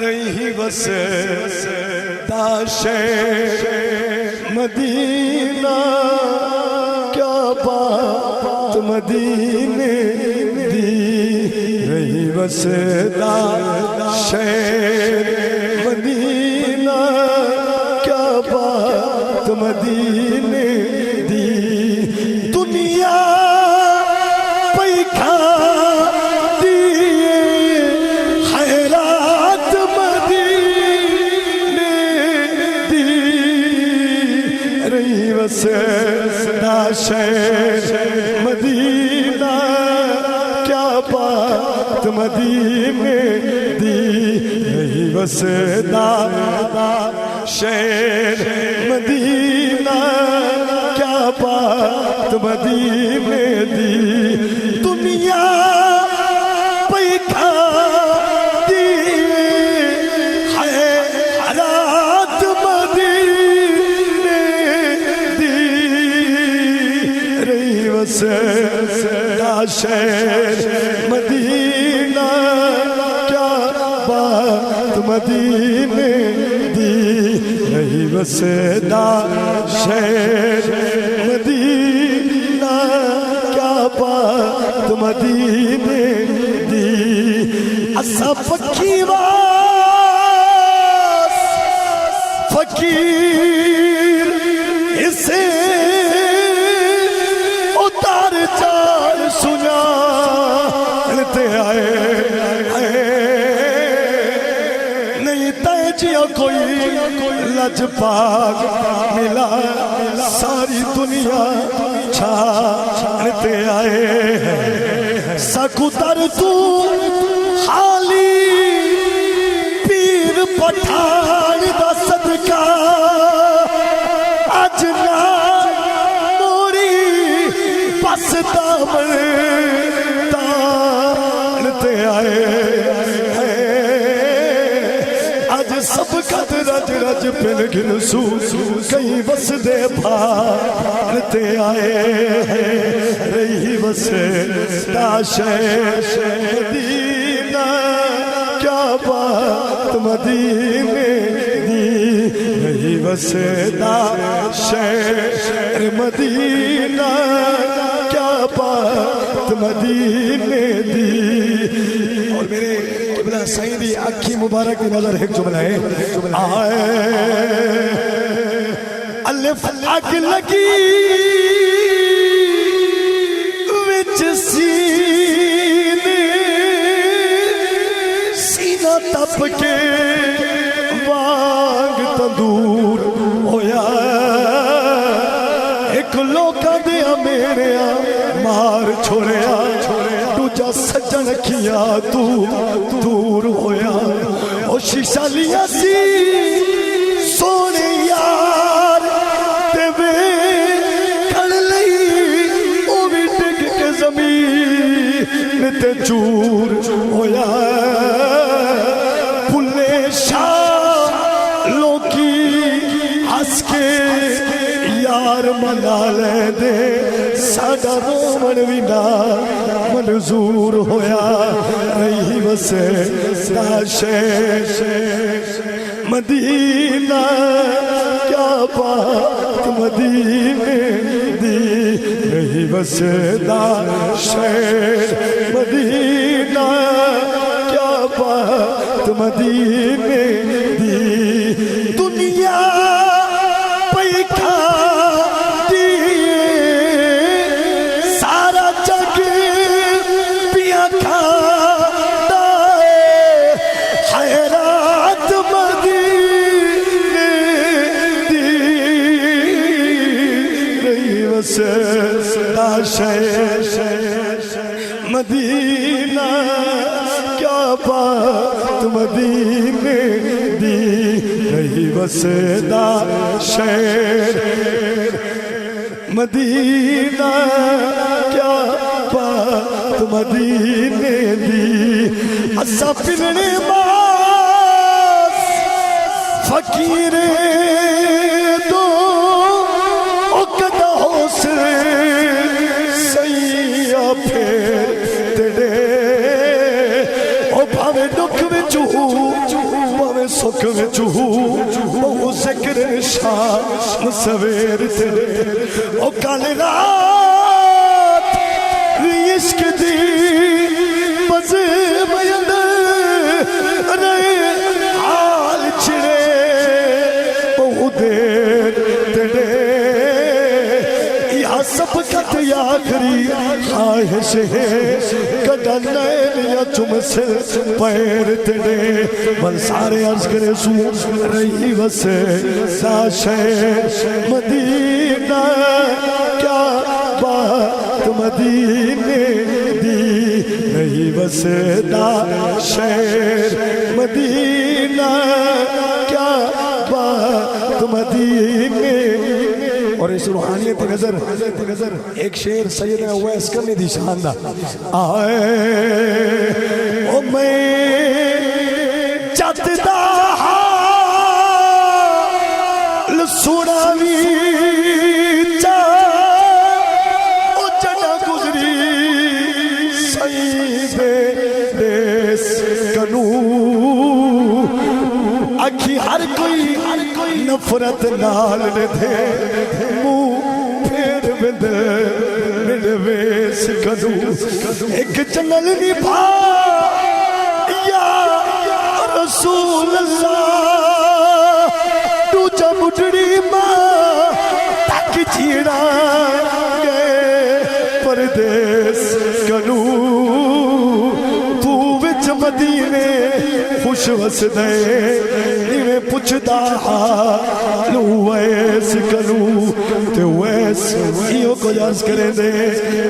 نہیں وسدا شہر مدینہ کیا بات مدینے دی رہی وسدا شہر مدینہ کیا بات مدینے دی دنیا پہ کھا وسدا شہر مدینہ کیا بات مدینے دی رہی وسدا شہر مدینہ کیا بات مدینے دی دنیا پہ کھا وسدا شہر مدینہ کیا بات مدینے دی رہی وسدا شہر مدینہ کیا بات مدینے دی اسا فقیر اسے سناتے آئے نہیں تیجیا کوئی لج پاک ملا ساری دنیا چھاڑتے آئے سکوتر تو خالی پیر پٹھان دا صدقہ اجنا موری بس دامن تانتے آئے آج سب قد رج رج پن گنسو کئی بس دے بھارتے آئے رہی وسدا شہر مدینہ کیا بات مدینے دی رہی وسدا شہر مدینہ کیا بات مدینے دی اور میرے قبلہ سیدی اکھی مبارک کی نظر ایک جملہ ہے آئے الف اگ لگی وچ سینہ تپ کے وانگ تندور ہویا ایک لوکا دیا میرے مار چھوڑیا دوجا سجن کیا تو دور ہویا او شیشہ لیا سی سونے یار تے وے کھڑ لئی او بھی ٹک کے زمین تے چور ہویا پلے شاہ لوکی ہس کے یار منا لے دے ساڑا رومن وینا منظور ہویا رہی وسدا شہر مدینہ کیا بات مدینے دی رہی وسدا شہر مدینہ کیا بات مدینے دی دنیا وسدا شہر مدینہ کیا بات مدینے دی رہی وسدا شہر مدینہ کیا بات مدینے دی اسا پلنے باس فقیر دو اکدہ حوصلے سیاہ پھیر تیرے او بھاوے دکھ وچ سکھ وچ بہو ذکر شام سویر تیرے او کل رات عشق دی بز بیند رہے حال چھڑے بہو دیر تیرے یا سبقت یا آخری خواہش ہے کدا نین یا چم سے پیر تیرے من سارے عرض کرے سو رہی وسے دا شہر مدینہ کیا بات مدینے دی رہی وسے دا شہر مدینہ کیا بات مدینے اور اس روحانیت نظر ایک شعر سیدنا اویس کرنے دی شاندہ آئے او میں جتدا حال سناوی چا او جڑا گزری سیدے دیس کنو اکھی ہر کوئی نفرت نال نے دے پھر بند ویس کدو ایک جنگل نبھا یا رسول اللہ دوجا بڑھڑی ماں تک چیڑا گئے پردیس کنو تو وچ مدینے خوش وس دے نیویں پچھدا حالو ویس کنو تے ویس ایو کو عرض کرے دے